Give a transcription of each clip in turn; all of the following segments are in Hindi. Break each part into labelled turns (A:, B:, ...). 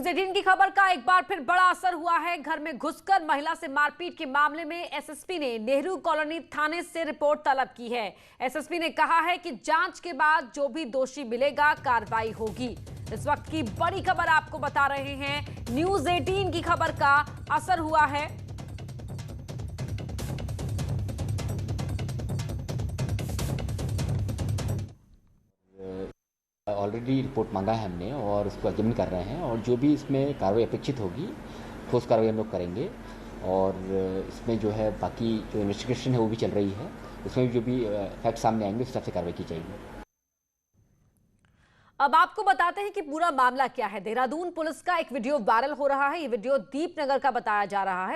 A: न्यूज़ 18 की खबर का एक बार फिर बड़ा असर हुआ है। घर में घुसकर महिला से मारपीट के मामले में एसएसपी ने नेहरू कॉलोनी थाने से रिपोर्ट तलब की है। एसएसपी ने कहा है कि जांच के बाद जो भी दोषी मिलेगा कार्रवाई होगी। इस वक्त की बड़ी खबर आपको बता रहे हैं, न्यूज़ 18 की खबर का असर हुआ है।
B: ऑलरेडी रिपोर्ट मांगा है हमने और उसको एग्जामिन कर रहे हैं और जो भी इसमें कार्रवाई अपेक्षित होगी ठोस कार्रवाई हम लोग करेंगे। और इसमें जो है बाकी जो इन्वेस्टिगेशन है वो भी चल रही है, उसमें जो भी फैक्ट सामने आएंगे उस हिसाब से कार्रवाई की जाएगी।
A: अब आपको बताते हैं कि पूरा मामला क्या है। देहरादून पुलिस का एक वीडियो वायरल हो रहा है। ये वीडियो दीपनगर का बताया जा रहा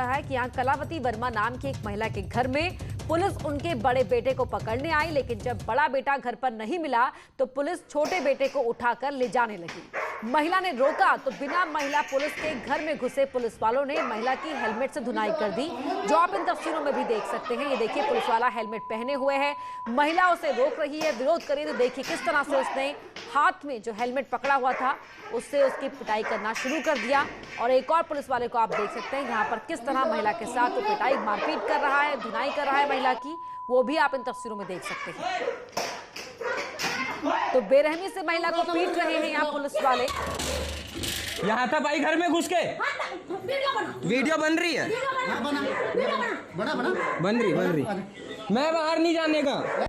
A: है कि यहाँ कलावती वर्मा नाम की एक महिला के घर में पुलिस उनके बड़े बेटे को पकड़ने आई, लेकिन जब बड़ा बेटा घर पर नहीं मिला तो पुलिस छोटे बेटे को उठाकर ले जाने लगी। महिला ने रोका तो बिना महिला पुलिस के घर में घुसे पुलिस वालों ने महिला की हेलमेट से धुनाई कर दी, जो आप इन तस्वीरों में भी देख सकते हैं। ये देखिए, पुलिस वाला हेलमेट पहने हुए है, महिला उसे रोक रही है, विरोध करिए तो देखिए किस तरह से उसने हाथ में जो हेलमेट पकड़ा हुआ था उससे उसकी पिटाई करना शुरू कर दिया। और एक और पुलिस वाले को आप देख सकते हैं यहाँ पर किस तरह महिला के साथ वो पिटाई मारपीट कर रहा है, धुनाई कर रहा है महिला की, वो भी आप इन तस्वीरों में देख सकते हैं। तो बेरहमी से महिला को पीट रहे हैं यहाँ पुलिस वाले।
C: यहाँ था भाई, घर में घुस के वीडियो बन रही है, बन रही। मैं बाहर नहीं जाने का।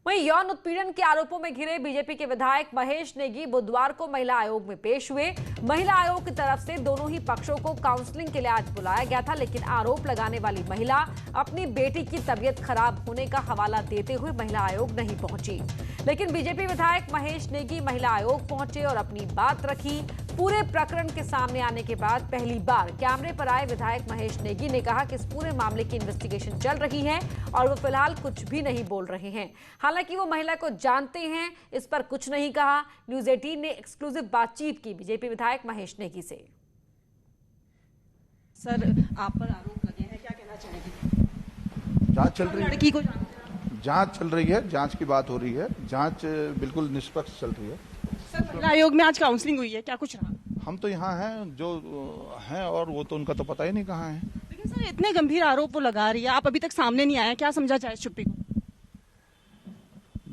A: वहीं यौन उत्पीड़न के आरोपों में घिरे बीजेपी के विधायक महेश नेगी बुधवार को महिला आयोग में पेश हुए। महिला आयोग की तरफ से दोनों ही पक्षों को काउंसलिंग के लिए आज बुलाया गया था, लेकिन आरोप लगाने वाली महिला अपनी बेटी की तबीयत खराब होने का हवाला देते हुए महिला आयोग नहीं पहुंची। लेकिन बीजेपी विधायक महेश नेगी महिला आयोग पहुंचे और अपनी बात रखी। पूरे प्रकरण के सामने आने के बाद पहली बार कैमरे पर आए विधायक महेश नेगी ने कहा कि इस पूरे मामले की इन्वेस्टिगेशन चल रही है और वो फिलहाल कुछ भी नहीं बोल रहे हैं। हालांकि वो महिला को जानते हैं, इस पर कुछ नहीं कहा। न्यूज़ 18 ने एक्सक्लूसिव बातचीत की बीजेपी विधायक महेश नेगी से।
D: सर, आप पर आरोप लगे हैं, क्या कहना चाहेंगे?
E: जांच चल रही है,
D: लड़की को
E: जांच चल रही है, जांच की बात हो रही है, जांच बिल्कुल निष्पक्ष चल रही है।
D: सर, महिला आयोग में आज काउंसलिंग हुई है, क्या कुछ रहा?
E: हम तो यहाँ हैं, जो हैं, और वो तो उनका तो पता ही नहीं कहाँ है।
D: लेकिन सर, इतने गंभीर आरोप वो लगा रही है, आप अभी तक सामने नहीं आए, क्या समझा जाए इस चुप्पी को?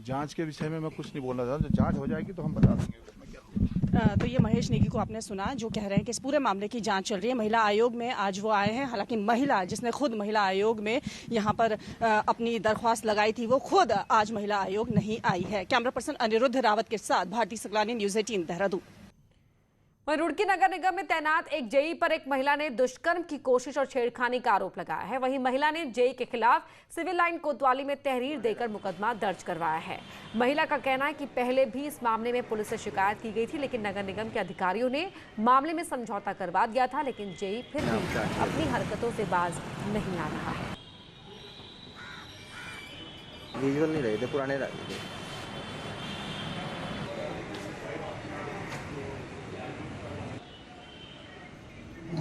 E: जांच के विषय में मैं कुछ नहीं बोलना चाहता, जब जांच हो जाएगी तो हम बता देंगे उसमें क्या होगा।
D: तो ये महेश नेगी को आपने सुना, जो कह रहे हैं कि इस पूरे मामले की जांच चल रही है। महिला आयोग में आज वो आए हैं। हालांकि महिला जिसने खुद महिला आयोग में यहाँ पर अपनी दरख्वास्त लगाई थी, वो खुद आज महिला आयोग नहीं आई है। कैमरा पर्सन अनिरुद्ध रावत के साथ भारती सकलानी, न्यूज़ 18 देहरादून।
A: वहीं रुड़की नगर निगम में तैनात एक जेई पर एक महिला ने दुष्कर्म की कोशिश और छेड़खानी का आरोप लगाया है। वहीं महिला ने जेई के खिलाफ सिविल लाइन कोतवाली में तहरीर देकर मुकदमा दर्ज करवाया है। महिला का कहना है कि पहले भी इस मामले में पुलिस से शिकायत की गई थी, लेकिन नगर निगम के अधिकारियों ने मामले में समझौता करवा दिया था, लेकिन जेई फिर भी अपनी हरकतों से बाज नहीं आ रहा है।
F: विजुअल नहीं रहे थे, पुराने रहे थे।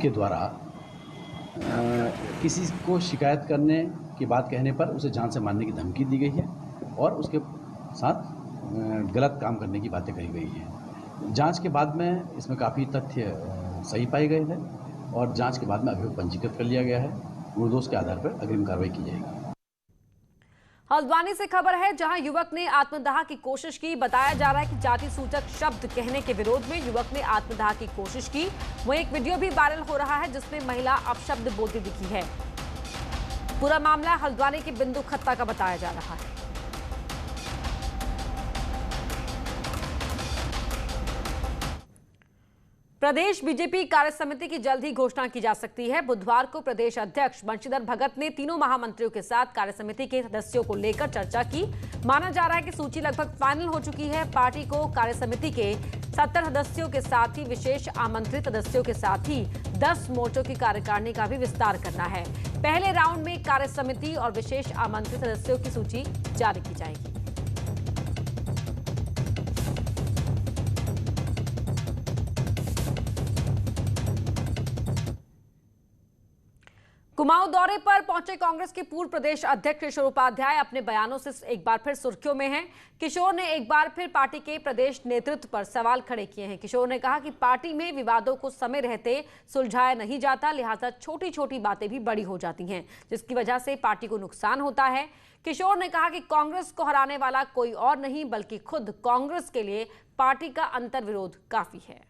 G: के द्वारा किसी को शिकायत करने की बात कहने पर उसे जान से मारने की धमकी दी गई है और उसके साथ गलत काम करने की बातें कही गई हैं। जांच के बाद में इसमें काफ़ी तथ्य सही पाए गए थे और जांच के बाद में अभियोग पंजीकृत कर लिया गया है। निर्दोष के आधार पर अग्रिम कार्रवाई की जाएगी।
A: हल्द्वानी से खबर है, जहां युवक ने आत्मदाह की कोशिश की। बताया जा रहा है कि जाति सूचक शब्द कहने के विरोध में युवक ने आत्मदाह की कोशिश की। वहीं एक वीडियो भी वायरल हो रहा है जिसमें महिला अपशब्द बोलती दिखी है। पूरा मामला हल्द्वानी के बिंदु खत्ता का बताया जा रहा है। प्रदेश बीजेपी कार्य समिति की जल्द ही घोषणा की जा सकती है। बुधवार को प्रदेश अध्यक्ष बंशीधर भगत ने तीनों महामंत्रियों के साथ कार्य समिति के सदस्यों को लेकर चर्चा की। माना जा रहा है कि सूची लगभग फाइनल हो चुकी है। पार्टी को कार्य समिति के 70 सदस्यों के साथ ही विशेष आमंत्रित सदस्यों के साथ ही 10 मोर्चों की कार्यकारिणी का भी विस्तार करना है। पहले राउंड में कार्य समिति और विशेष आमंत्रित सदस्यों की सूची जारी की जाएगी। कुमाऊं दौरे पर पहुंचे कांग्रेस के पूर्व प्रदेश अध्यक्ष किशोर उपाध्याय अपने बयानों से एक बार फिर सुर्खियों में हैं। किशोर ने एक बार फिर पार्टी के प्रदेश नेतृत्व पर सवाल खड़े किए हैं। किशोर ने कहा कि पार्टी में विवादों को समय रहते सुलझाया नहीं जाता, लिहाजा छोटी छोटी बातें भी बड़ी हो जाती हैं, जिसकी वजह से पार्टी को नुकसान होता है। किशोर ने कहा कि कांग्रेस को हराने वाला कोई और नहीं बल्कि खुद कांग्रेस के लिए पार्टी का अंतर्विरोध काफी है।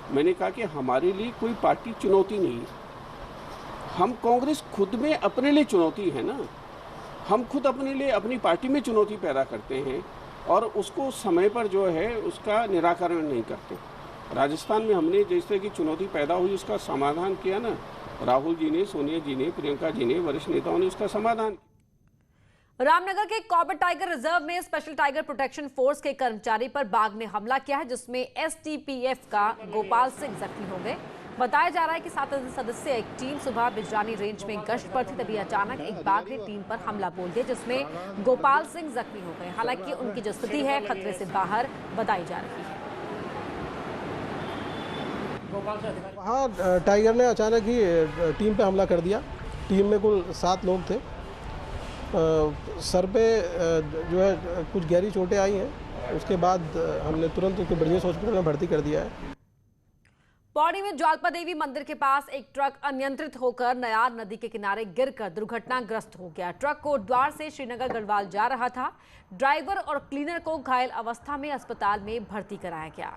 H: मैंने कहा कि हमारे लिए कोई पार्टी चुनौती नहीं है। हम कांग्रेस खुद में अपने लिए चुनौती है ना। हम खुद अपने लिए अपनी पार्टी में चुनौती पैदा करते हैं और उसको समय पर जो है उसका निराकरण नहीं करते। राजस्थान में हमने जिस तरह की चुनौती पैदा हुई उसका समाधान किया ना, राहुल जी ने, सोनिया जी ने, प्रियंका जी ने, वरिष्ठ नेताओं ने उसका समाधान।
A: रामनगर के कॉर्बेट टाइगर रिजर्व में स्पेशल टाइगर प्रोटेक्शन फोर्स के कर्मचारी पर बाघ ने हमला किया है, जिसमें एसटीपीएफ का गोपाल सिंह जख्मी हो गए। बताया जा रहा है कि 7 सदस्यीय एक टीम सुबह बिजरानी रेंज में गश्त पर थी, तभी अचानक एक बाघ ने टीम पर हमला बोल दिया, जिसमें गोपाल सिंह जख्मी हो गए। हालांकि उनकी जो स्थिति है खतरे से बाहर बताई जा रही है।
I: हाँ, टाइगर ने अचानक ही टीम पे हमला कर दिया। टीम में कुल 7 लोग थे। सर पे जो है कुछ गहरी चोटें आई हैं। उसके बाद हमने तुरंत उसको ब्रिजेश हॉस्पिटल में भर्ती कर दिया है।
A: पौड़ी में ज्वालपा देवी मंदिर के पास एक ट्रक अनियंत्रित होकर नयार नदी के किनारे गिरकर दुर्घटनाग्रस्त हो गया। ट्रक कोटद्वार से श्रीनगर गढ़वाल जा रहा था। ड्राइवर और क्लीनर को घायल अवस्था में अस्पताल में भर्ती कराया गया।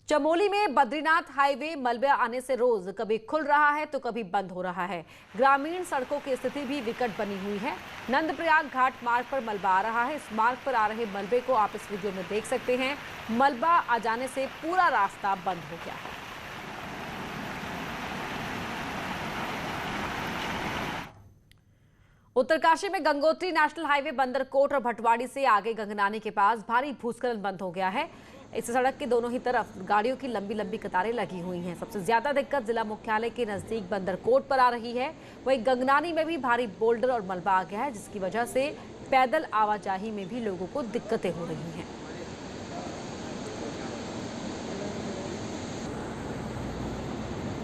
A: चमोली में बद्रीनाथ हाईवे मलबे आने से रोज कभी खुल रहा है तो कभी बंद हो रहा है। ग्रामीण सड़कों की स्थिति भी विकट बनी हुई है। नंदप्रयाग घाट मार्ग पर मलबा आ रहा है। इस मार्ग पर आ रहे मलबे को आप इस वीडियो में देख सकते हैं। मलबा आ जाने से पूरा रास्ता बंद हो गया है। उत्तरकाशी में गंगोत्री नेशनल हाईवे बंदरकोट और भटवाड़ी से आगे गंगनानी के पास भारी भूस्खलन बंद हो गया है। इस सड़क के दोनों ही तरफ गाड़ियों की लंबी लंबी कतारें लगी हुई हैं। सबसे ज्यादा दिक्कत जिला मुख्यालय के नजदीक बंदरकोट पर आ रही है। वहीं गंगनानी में भी भारी बोल्डर और मलबा आ गया है, जिसकी वजह से पैदल आवाजाही में भी लोगों को दिक्कतें हो रही हैं।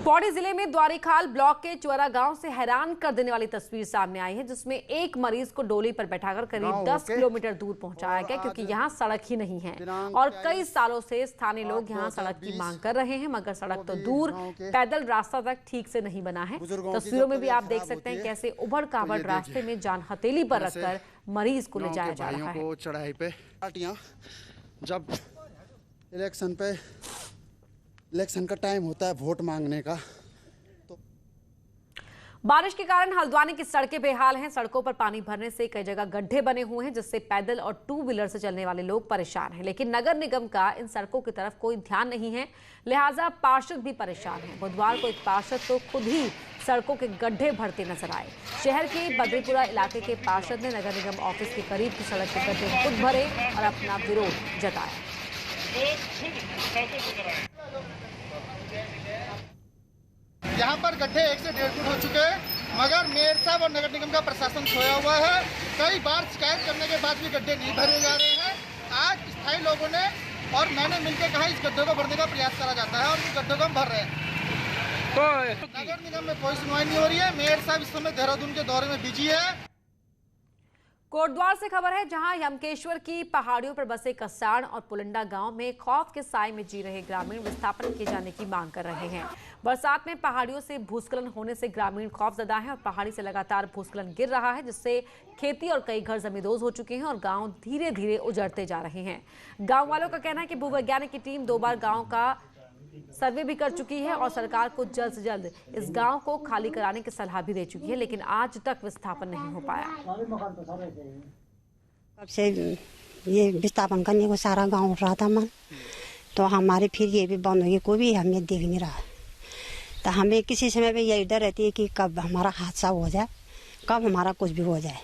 A: पौड़ी जिले में द्वारीखाल ब्लॉक के चुअरा गांव से हैरान कर देने वाली तस्वीर सामने आई है, जिसमें एक मरीज को डोली पर बैठाकर करीब 10 किलोमीटर दूर पहुंचाया गया, क्योंकि यहां सड़क ही नहीं है। और कई सालों से स्थानीय लोग यहां सड़क की मांग कर रहे हैं, मगर सड़क तो दूर, पैदल रास्ता तक ठीक से नहीं बना है। तस्वीरों में भी आप देख सकते हैं कैसे उबड़ खाबड़ रास्ते में जान हथेली पर रखकर मरीज को ले जाया जा रहा है।
J: चढ़ाई पे पार्टियां जब इलेक्शन का टाइम होता है वोट मांगने का, तो
A: बारिश के कारण हल्द्वानी की सड़कें बेहाल हैं। सड़कों पर पानी भरने से कई जगह गड्ढे बने हुए हैं, जिससे पैदल और 2 व्हीलर से चलने वाले लोग परेशान हैं। लेकिन नगर निगम का इन सड़कों की तरफ कोई ध्यान नहीं है, लिहाजा पार्षद भी परेशान हैं। बुधवार को एक पार्षद तो खुद ही सड़कों के गड्ढे भरते नजर आए। शहर के बद्रीपुरा इलाके के पार्षद ने नगर निगम ऑफिस के करीब की सड़क के गड्ढे खुद भरे और अपना विरोध जताया।
K: यहाँ पर गड्ढे 1 से 1.5 फुट हो चुके हैं, मगर मेयर साहब और नगर निगम का प्रशासन सोया हुआ है। कई बार शिकायत करने के बाद भी गड्ढे नहीं भरे जा रहे हैं। आज स्थायी लोगों ने और मैंने मिलकर कहा इस गड्ढे को भरने का प्रयास करा जाता है और इस गड्ढे को हम भर रहे हैं। तो नगर निगम में कोई सुनवाई नहीं हो रही है। मेयर साहब इस समय देहरादून के दौरे में बिजी है।
A: कोटद्वार से खबर है, जहां यमकेश्वर की पहाड़ियों पर बसे कसाण और पुलिंडा गांव में खौफ के साए में जी रहे ग्रामीण विस्थापन किए जाने की मांग कर रहे हैं। बरसात में पहाड़ियों से भूस्खलन होने से ग्रामीण खौफजदा हैं और पहाड़ी से लगातार भूस्खलन गिर रहा है, जिससे खेती और कई घर जमींदोज हो चुके हैं और गांव धीरे धीरे उजड़ते जा रहे हैं। गाँव वालों का कहना है कि भूवैज्ञानिक की टीम 2 बार गाँव का सर्वे भी कर चुकी है और सरकार को जल्द से जल्द इस गांव को खाली कराने की सलाह भी दे चुकी है, लेकिन आज तक विस्थापन नहीं हो पाया।
L: कब से ये विस्थापन करने को सारा गांव उठ रहा था मन, तो हमारे फिर ये भी बंद हो गई, कोई भी हमें देख नहीं रहा। तो हमें किसी समय में यही डर रहती है कि कब हमारा हादसा हो जाए, कब हमारा कुछ भी हो जाए।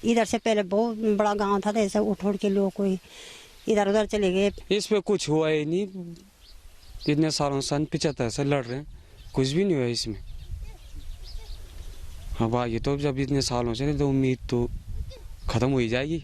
L: इधर से पहले बहुत बड़ा गाँव था, तो ऐसे उठ के लोग कोई इधर उधर चले गए।
M: इस पे कुछ हुआ ही नहीं, इतने सालों से 75 से लड़ रहे हैं, कुछ भी नहीं हुआ इसमें। अब आगे तो जब इतने सालों से तो उम्मीद तो खत्म हो ही जाएगी।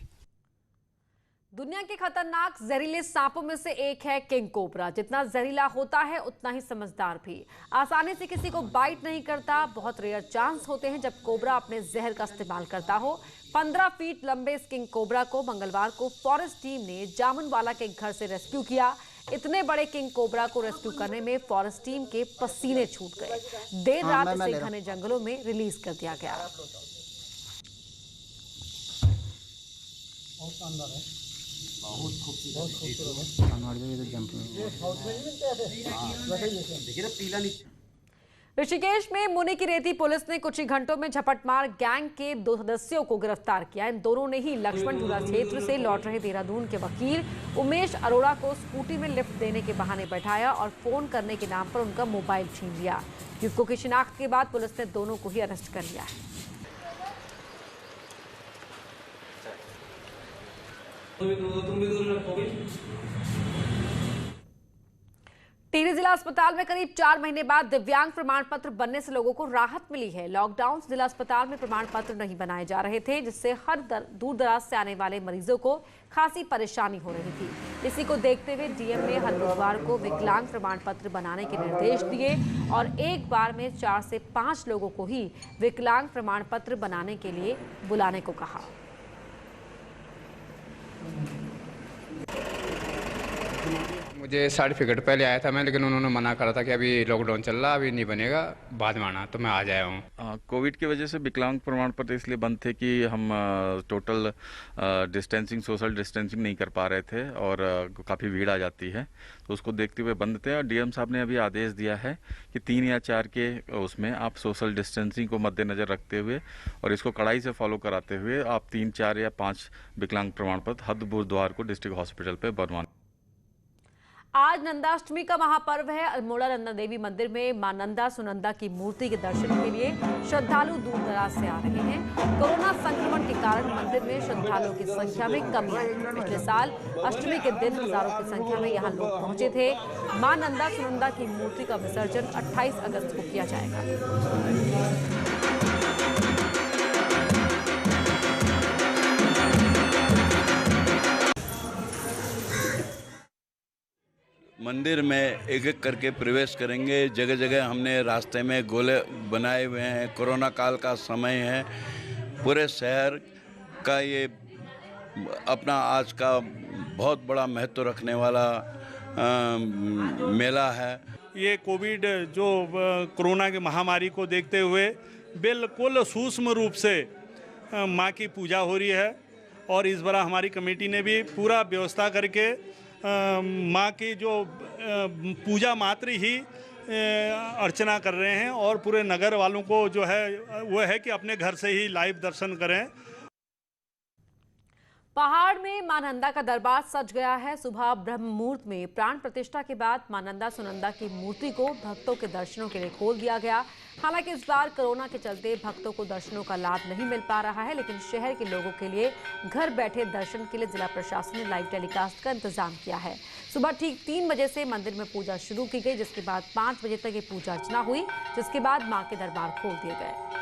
A: दुनिया के खतरनाक जहरीले सांपों में से एक है किंग कोबरा। जितना जहरीला होता है उतना ही समझदार भी। आसानी से किसी को बाइट नहीं करता। बहुत रेयर चांस होते हैं जब कोबरा अपने जहर का इस्तेमाल करता हो। 15 फीट लंबे इस किंग कोबरा को मंगलवार को फॉरेस्ट टीम ने जामुनवाला के घर से रेस्क्यू किया। इतने बड़े किंग कोबरा को रेस्क्यू करने में फॉरेस्ट टीम के पसीने छूट गए। देर रात इसे घने जंगलों में रिलीज कर दिया गया।
F: बहुत खूबसूरत
A: ऋषिकेश में मुनि की रेती पुलिस ने कुछ ही घंटों में झपटमार गैंग के 2 सदस्यों को गिरफ्तार किया। इन दोनों ने ही लक्ष्मणपुरा क्षेत्र से लौट रहे देहरादून के वकील उमेश अरोड़ा को स्कूटी में लिफ्ट देने के बहाने बैठाया और फोन करने के नाम पर उनका मोबाइल छीन लिया। युवकों की शिनाख्त के बाद पुलिस ने दोनों को ही अरेस्ट कर लिया है। टिहरी जिला अस्पताल में करीब 4 महीने बाद दिव्यांग प्रमाण पत्र बनने से लोगों को राहत मिली है। लॉकडाउन से जिला अस्पताल में प्रमाण पत्र नहीं बनाए जा रहे थे, जिससे हर दूर दराज से आने वाले मरीजों को खासी परेशानी हो रही थी। इसी को देखते हुए डीएम ने हर बुधवार को विकलांग प्रमाण पत्र बनाने के निर्देश दिए और एक बार में 4 से 5 लोगों को ही विकलांग प्रमाण पत्र बनाने के लिए बुलाने को कहा।
N: मुझे सर्टिफिकेट पहले आया था मैं, लेकिन उन्होंने मना करा था कि अभी लॉकडाउन चल रहा, अभी नहीं बनेगा, बाद में आना, तो मैं आ जाया हूँ।
O: कोविड की वजह से विकलांग प्रमाण पत्र इसलिए बंद थे कि हम टोटल डिस्टेंसिंग, सोशल डिस्टेंसिंग नहीं कर पा रहे थे और काफ़ी भीड़ आ जाती है, तो उसको देखते हुए बंद थे। और डीएम साहब ने अभी आदेश दिया है कि 3 या 4 के उसमें आप सोशल डिस्टेंसिंग को मद्देनज़र रखते हुए और इसको कड़ाई से फॉलो कराते हुए आप 3, 4 या 5 विकलांग प्रमाण पत्र हर बुधवार को डिस्ट्रिक्ट हॉस्पिटल पर बनवाना।
A: आज नंदाष्टमी का महापर्व है। अल्मोड़ा नंदा देवी मंदिर में मां नंदा सुनंदा की मूर्ति के दर्शन के लिए श्रद्धालु दूर दराज से आ रहे हैं। कोरोना संक्रमण के कारण मंदिर में श्रद्धालुओं की संख्या में कमी आई। पिछले साल अष्टमी के दिन हजारों की संख्या में यहां लोग पहुंचे थे। मां नंदा सुनंदा की मूर्ति का विसर्जन 28 अगस्त को किया जाएगा।
P: मंदिर में एक एक करके प्रवेश करेंगे। जगह जगह हमने रास्ते में गोले बनाए हुए हैं। कोरोना काल का समय है, पूरे शहर का ये अपना आज का बहुत बड़ा महत्व रखने वाला मेला है।
Q: ये कोविड जो कोरोना की महामारी को देखते हुए बिल्कुल सूक्ष्म रूप से माँ की पूजा हो रही है और इस बार हमारी कमेटी ने भी पूरा व्यवस्था करके माँ की जो पूजा मात्र ही अर्चना कर रहे हैं और पूरे नगर वालों को जो है वो है कि अपने घर से ही लाइव दर्शन करें।
A: पहाड़ में मां नंदा का दरबार सज गया है। सुबह ब्रह्म मुहूर्त में प्राण प्रतिष्ठा के बाद मां नंदा सुनंदा की मूर्ति को भक्तों के दर्शनों के लिए खोल दिया गया। हालांकि इस बार कोरोना के चलते भक्तों को दर्शनों का लाभ नहीं मिल पा रहा है, लेकिन शहर के लोगों के लिए घर बैठे दर्शन के लिए जिला प्रशासन ने लाइव टेलीकास्ट का इंतजाम किया है। सुबह ठीक 3 बजे से मंदिर में पूजा शुरू की गई, जिसके बाद 5 बजे तक ये पूजा अर्चना हुई, जिसके बाद मां के दरबार खोल दिए गए।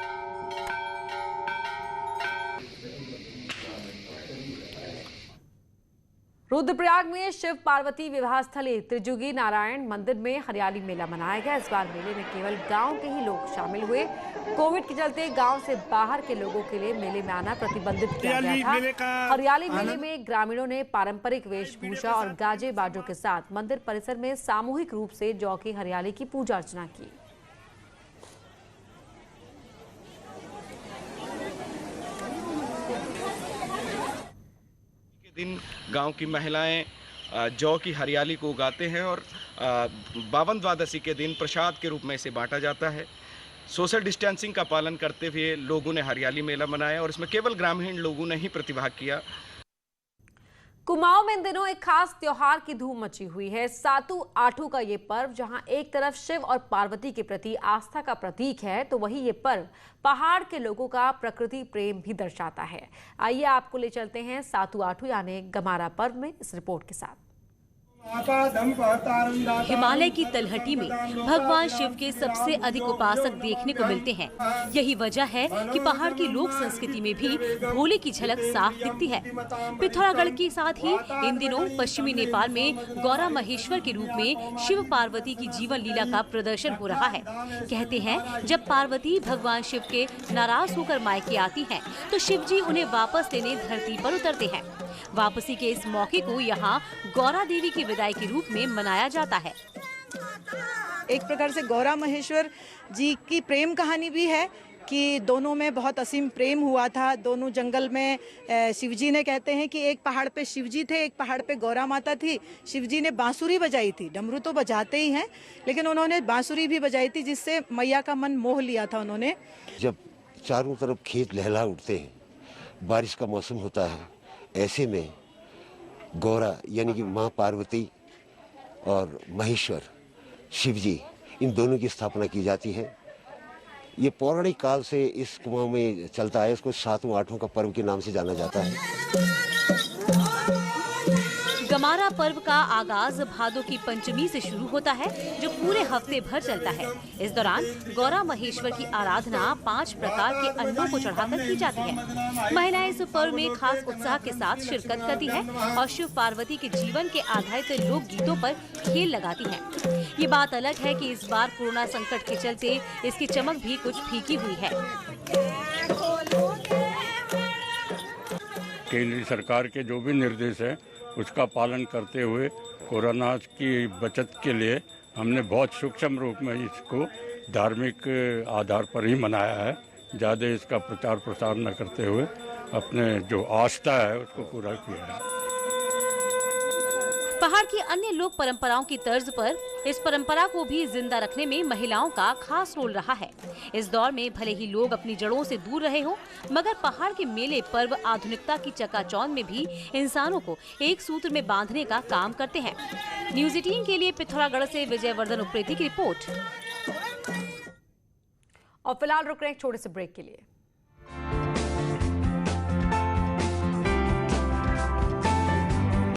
A: रुद्रप्रयाग में शिव पार्वती विवाह स्थली त्रिजुगी नारायण मंदिर में हरियाली मेला मनाया गया। इस बार मेले में केवल गांव के ही लोग शामिल हुए। कोविड के चलते गांव से बाहर के लोगों के लिए मेले में आना प्रतिबंधित किया गया था। हरियाली मेले में ग्रामीणों ने पारंपरिक वेशभूषा और गाजे बाजों के साथ मंदिर परिसर में सामूहिक रूप से जौ की हरियाली की पूजा अर्चना की।
R: दिन गांव की महिलाएं जौ की हरियाली को उगाते हैं और बावन द्वादशी के दिन प्रसाद के रूप में इसे बांटा जाता है। सोशल डिस्टेंसिंग का पालन करते हुए लोगों ने हरियाली मेला मनाया और इसमें केवल ग्रामीण लोगों ने ही प्रतिभाग किया।
A: कुमाऊं में इन दिनों एक खास त्योहार की धूम मची हुई है। सातु आठू का ये पर्व जहां एक तरफ शिव और पार्वती के प्रति आस्था का प्रतीक है, तो वहीं ये पर्व पहाड़ के लोगों का प्रकृति प्रेम भी दर्शाता है। आइए आपको ले चलते हैं सातु आठू यानी गमारा पर्व में इस रिपोर्ट के साथ।
S: हिमालय की तलहटी में भगवान शिव के सबसे अधिक उपासक देखने को मिलते हैं। यही वजह है कि पहाड़ की लोक संस्कृति में भी भोले की झलक साफ दिखती है। पिथौरागढ़ के साथ ही इन दिनों पश्चिमी नेपाल में गौरा महेश्वर के रूप में शिव पार्वती की जीवन लीला का प्रदर्शन हो रहा है। कहते हैं जब पार्वती भगवान शिव के नाराज होकर मायके आती हैं, तो शिव जी उन्हें वापस लेने धरती पर उतरते हैं। वापसी के इस मौके को यहाँ गौरा देवी की विदाई के रूप में मनाया जाता है।
T: एक प्रकार से गौरा महेश्वर जी की प्रेम कहानी भी है कि दोनों में बहुत असीम प्रेम हुआ था। दोनों जंगल में शिवजी ने, कहते हैं कि एक पहाड़ पे शिवजी थे, एक पहाड़ पे गौरा माता थी। शिवजी ने बांसुरी बजाई थी, डमरू तो बजाते ही हैं, लेकिन उन्होंने बांसुरी भी बजाई थी, जिससे मैया का मन मोह लिया था उन्होंने।
U: जब चारों तरफ खेत लहला उठते हैं, बारिश का मौसम होता है, ऐसे में गौरा यानी कि माँ पार्वती और महेश्वर शिवजी, इन दोनों की स्थापना की जाती है। ये पौराणिक काल से इस कुमाऊं में चलता है। इसको 7वां 8वां का पर्व के नाम से जाना जाता है।
S: गमारा पर्व का आगाज भादों की पंचमी से शुरू होता है, जो पूरे हफ्ते भर चलता है। इस दौरान गौरा महेश्वर की आराधना 5 प्रकार के अन्नों को चढ़ाकर की जाती है। महिलाएं इस पर्व में खास उत्साह के साथ शिरकत करती है और शिव पार्वती के जीवन के आधारित लोक गीतों पर खेल लगाती हैं। ये बात अलग है कि इस बार कोरोना संकट के चलते इसकी चमक भी कुछ फीकी हुई है।
V: केंद्र सरकार के जो भी निर्देश है उसका पालन करते हुए कोरोना की बचत के लिए हमने बहुत सूक्ष्म रूप में इसको धार्मिक आधार पर ही मनाया है। ज़्यादा इसका प्रचार प्रसार न करते हुए अपने जो आस्था है उसको पूरा किया है।
S: पहाड़ की अन्य लोक परंपराओं की तर्ज पर इस परंपरा को भी जिंदा रखने में महिलाओं का खास रोल रहा है। इस दौर में भले ही लोग अपनी जड़ों से दूर रहे हों, मगर पहाड़ के मेले पर्व आधुनिकता की चकाचौंध में भी इंसानों को एक सूत्र में बांधने का काम करते हैं। न्यूज़ 18 के लिए पिथौरागढ़ से विजयवर्धन उप्रेती की रिपोर्ट।
A: और फिलहाल रुक रहे हैं एक छोटे से ब्रेक के लिए।